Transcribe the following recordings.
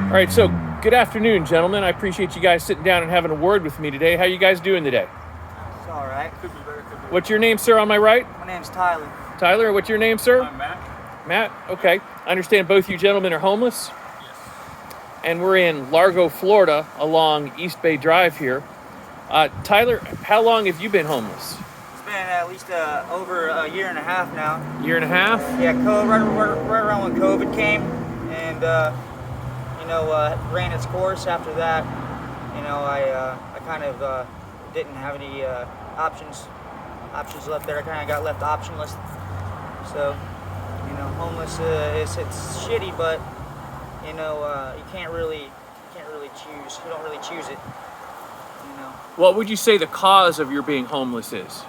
All right, so good afternoon, gentlemen. I appreciate you guys sitting down and having a word with me today. How you guys doing today? It's all right. What's your name, sir, on my right? My name's Tyler. Tyler, what's your name, sir? I'm Matt. Matt, okay. I understand both you gentlemen are homeless, Yes. and we're in Largo, Florida, along East Bay Drive here. Tyler, how long have you been homeless? It's been at least over a year and a half now. Year and a half? Yeah, right around when COVID came, and ran its course. After that, I kind of didn't have any options left there. I kind of got left optionless. So, homeless it's shitty, but you can't really choose. You don't really choose it. What would you say the cause of your being homeless is?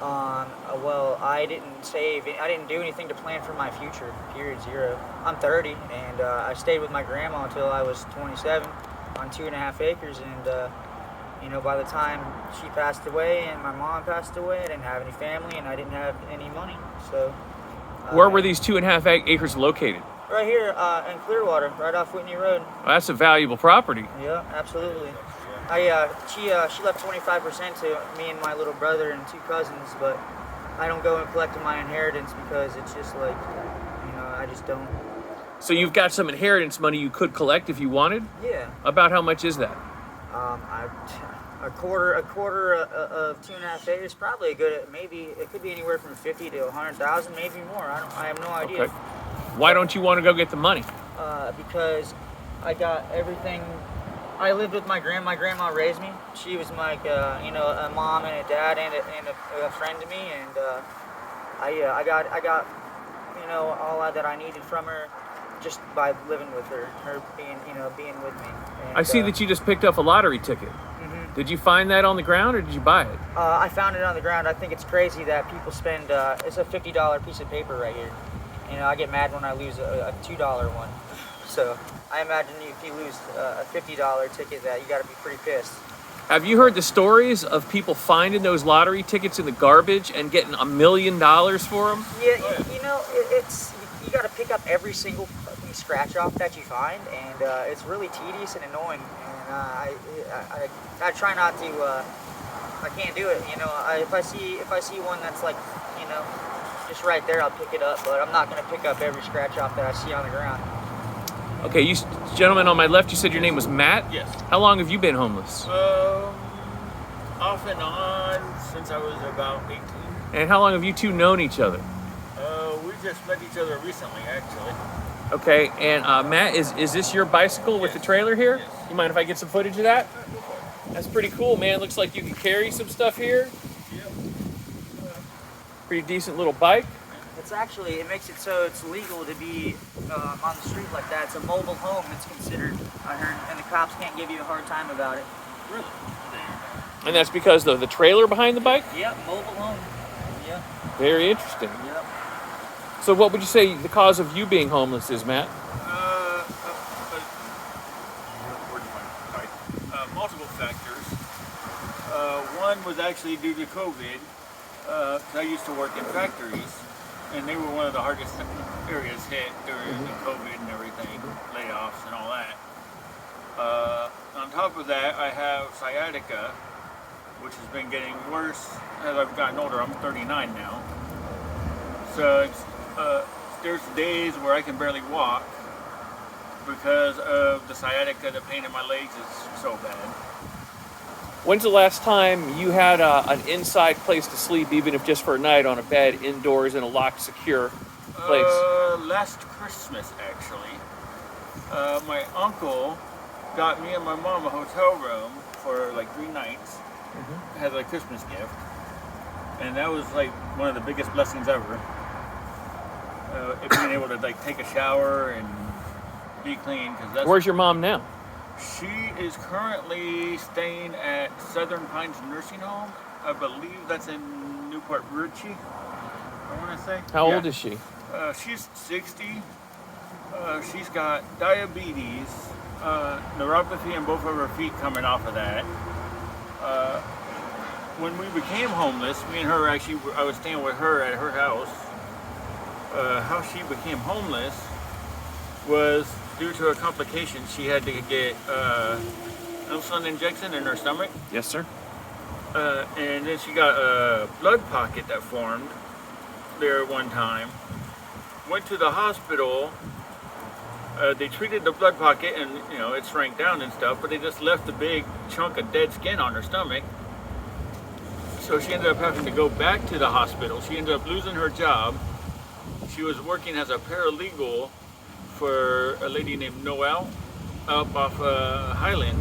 Well, I didn't do anything to plan for my future, period, zero. I'm 30, and I stayed with my grandma until I was 27 on 2.5 acres, and by the time she passed away and my mom passed away, I didn't have any family and I didn't have any money, so... Where were these 2.5 acres located? Right here in Clearwater, right off Whitney Road. Well, that's a valuable property. Yeah, absolutely. She left 25% to me and my little brother and 2 cousins, but I don't go and collect my inheritance because it's just like, I just don't. So you've got some inheritance money you could collect if you wanted? Yeah. About how much is that? A quarter of 2.5 acres, probably a good. Maybe it could be anywhere from 50 to 100,000, maybe more. I have no idea. Okay. Why don't you want to go get the money? Because I got everything. I lived with my grandma. My grandma raised me. She was like, a mom and a dad and a friend to me, and I got all that I needed from her just by living with her. Her being with me. And, I see that you just picked up a lottery ticket. Mm-hmm. Did you find that on the ground or did you buy it? I found it on the ground. I think it's crazy that people spend. It's a $50 piece of paper right here. I get mad when I lose a $2 one. So I imagine if you lose a $50 ticket, that you got to be pretty pissed. Have you heard the stories of people finding those lottery tickets in the garbage and getting $1 million for them? Yeah, it's you got to pick up every single fucking scratch off that you find, and it's really tedious and annoying. And I try not to. I can't do it. If I see one that's like, just right there, I'll pick it up. But I'm not gonna pick up every scratch off that I see on the ground. Okay, you gentleman on my left, you said your name was Matt? Yes. How long have you been homeless? Off and on since I was about 18. And how long have you two known each other? We just met each other recently, actually. Okay, and Matt, is this your bicycle with the trailer here? Yes. You mind if I get some footage of that? That's pretty cool, man. Looks like you can carry some stuff here. Yep. Pretty decent little bike. It makes it so it's legal to be on the street like that. It's a mobile home, it's considered, I heard, and the cops can't give you a hard time about it. Really? And that's because of the trailer behind the bike? Yep, mobile home. Yeah. Very interesting. Yep. So what would you say the cause of you being homeless is, Matt? Multiple factors. One was actually due to COVID. 'Cause I used to work in factories, and they were one of the hardest areas hit during the COVID and everything, layoffs and all that. On top of that, I have sciatica, which has been getting worse as I've gotten older. I'm 39 now. So there's days where I can barely walk because of the sciatica. The pain in my legs is so bad. When's the last time you had an inside place to sleep, even if just for a night, on a bed, indoors, in a locked, secure place? Last Christmas, actually. My uncle got me and my mom a hotel room for like 3 nights as a Christmas gift. And that was like one of the biggest blessings ever. Being able to like take a shower and be clean. Where's your mom now? She is currently staying at Southern Pines Nursing Home. I believe that's in Newport Richie, I want to say. How old is she? She's 60. She's got diabetes, neuropathy in both of her feet coming off of that. When we became homeless, me and her actually, I was staying with her at her house. How she became homeless was due to a complication, she had to get insulin injection in her stomach. Yes, sir. And then she got a blood pocket that formed there one time. Went to the hospital. They treated the blood pocket, and it shrank down and stuff, but they just left a big chunk of dead skin on her stomach. So she ended up having to go back to the hospital. She ended up losing her job. She was working as a paralegal for a lady named Noelle up off Highland.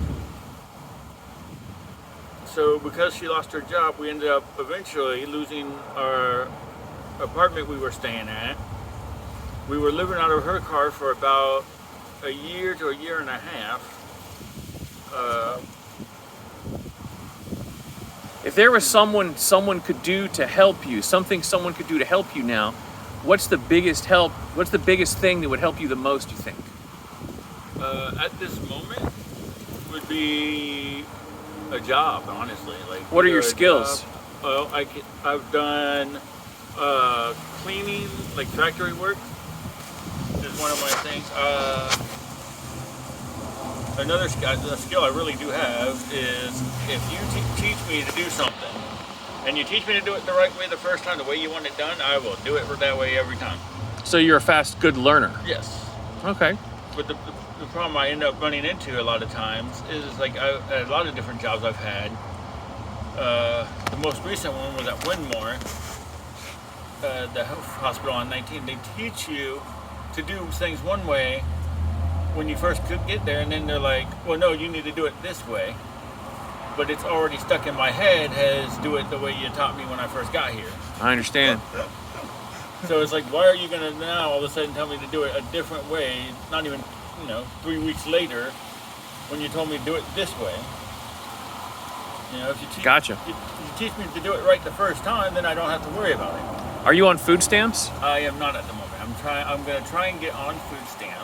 So because she lost her job, we ended up eventually losing our apartment we were staying at. We were living out of her car for about a year to a year and a half. If there was someone could do to help you, something someone could do to help you now, what's the biggest help? What's the biggest thing that would help you the most, you think? At this moment would be a job, honestly. Like, What are your a skills? job. Well, I've done cleaning, like factory work is one of my things. Another skill I really do have is if you teach me to do something, and you teach me to do it the right way the first time, the way you want it done, I will do it that way every time. So you're a fast, good learner. Yes. Okay. But the problem I end up running into a lot of times is like a lot of different jobs I've had. The most recent one was at Winmore, the health hospital on 19. They teach you to do things one way when you first get there, and then they're like, well, no, you need to do it this way. But it's already stuck in my head as do it the way you taught me when I first got here. I understand. So it's like, why are you going to now all of a sudden tell me to do it a different way, not even 3 weeks later, when you told me to do it this way? If you Gotcha. you teach me to do it right the first time, then I don't have to worry about it. Are you on food stamps? I am not at the moment. I'm going to try and get on food stamps.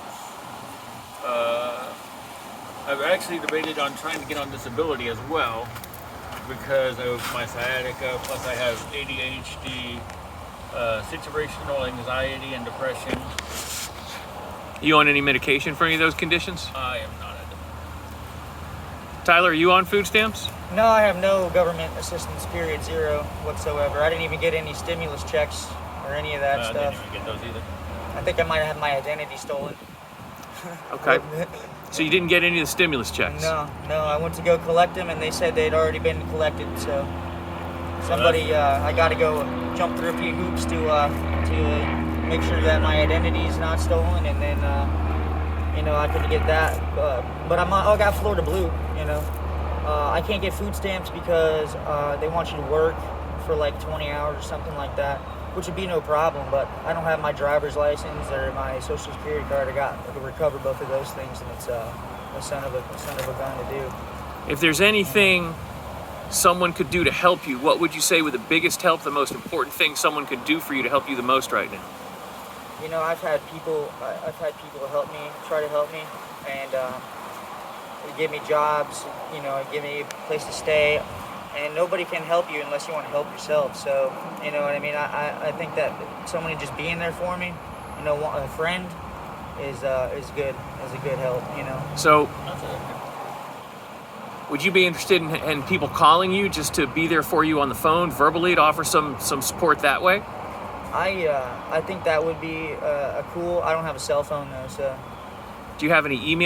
I've actually debated on trying to get on disability as well because of my sciatica, plus I have ADHD, situational anxiety and depression. You on any medication for any of those conditions? I am not at the moment. Tyler, are you on food stamps? No, I have no government assistance, period, zero whatsoever. I didn't even get any stimulus checks or any of that I stuff. didn't even get those either. I think I might have my identity stolen. Okay. So you didn't get any of the stimulus checks? No. I went to go collect them, and they said they'd already been collected. So somebody, I got to go jump through a few hoops to make sure that my identity is not stolen, and then I could get that. But I got Florida Blue. I can't get food stamps because they want you to work for like 20 hours or something like that, which would be no problem, but I don't have my driver's license or my social security card. I could recover both of those things, and it's a son of a gun to do. If there's anything someone could do to help you, what would you say would the biggest help, the most important thing someone could do for you to help you the most right now? I've had people help me, try to help me, and give me jobs, give me a place to stay. And nobody can help you unless you want to help yourself. So, you know what I mean? I think that somebody just being there for me, a friend is good, is a good help, So, would you be interested in people calling you just to be there for you on the phone, verbally, to offer some support that way? I think that would be cool. I don't have a cell phone though, so. Do you have any email